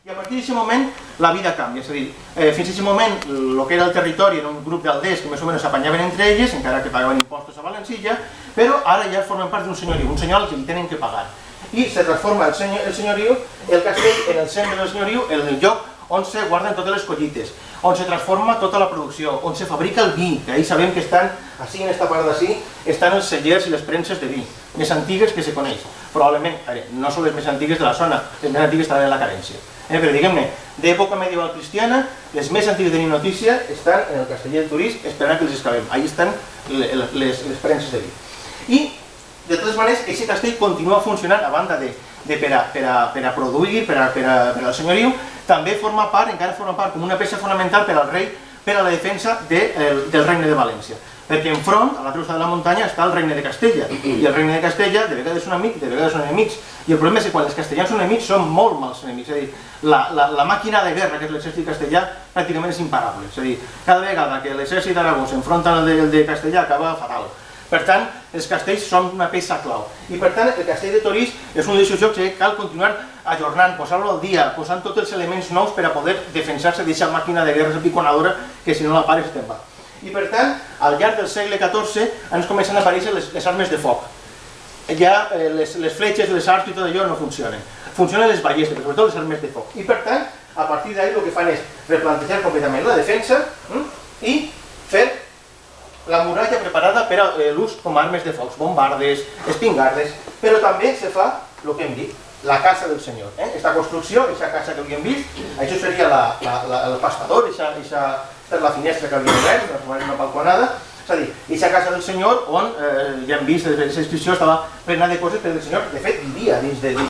I a partir d'aquest moment la vida canvia, és a dir, fins a aquest moment el que era el territori era un grup d'aldees que més o menys s'apanyaven entre elles, encara que pagaven impostos a Valencilla, però ara ja formen part d'un senyoriu, un senyor al que li tenen que pagar. I se transforma el senyoriu, el castell, en el centre del senyoriu, en el lloc on se guarden totes les collites, on se transforma tota la producció, on se fabrica el vi, que ahí sabem que estan, així en esta part d'ací, estan els cellers i les premses de vi, més antigues que se coneix. Probablement, no són les més antigues de la zona, les més antigues estan en la Carència. Però diguem-ne, d'època medieval cristiana, les més antigues de tenir notícia estan en el Casteller del Turís esperant que les excavem. Allà estan les premses de vi. I, de totes maneres, aquest castell continua funcionant a banda per a produir, per al senyoriu, també forma part, encara forma part com una peça fonamental per al rei, per a la defensa del regne de València. Perquè enfront, a l'altre costat de la muntanya, està el regne de Castella. I el regne de Castella de vegades són amics, de vegades són enemics. I el problema és que quan els castellans són enemics són molt mals enemics. És a dir, la màquina de guerra que és l'exèrcit castellà pràcticament és imparable. És a dir, cada vegada que l'exèrcit d'Aragó s'enfronta al de Castellà acaba fatal. Per tant, els castells són una peça clau. I per tant, el castell de Torís és un d'aquests jocs que cal continuar ajornant, posar-lo al dia, posant tots els elements nous per a poder defensar-se d'aquesta màquina de guerra piconadora que si no la pares te'n va. I per tant, al llarg del segle XIV ens comencen a aparèixer les armes de foc. Ja les fletxes, les arcs i tot allò no funcionen. Funcionen les ballestes, però sobretot les armes de foc. I per tant, a partir d'ahí el que fan és replantejar completament la defensa i fer la muralla preparada per a l'ús com a armes de foc, bombardes, espingardes, però també se fa el que hem dit, la casa del senyor. Aquesta construcció, aquesta casa que havíem vist, això seria el pastador, aquesta és la finestra que havíem obert, una balconada, és a dir, aquesta casa del senyor on ja hem vist, la descripció estava plena de coses, però el senyor de fet vivia dins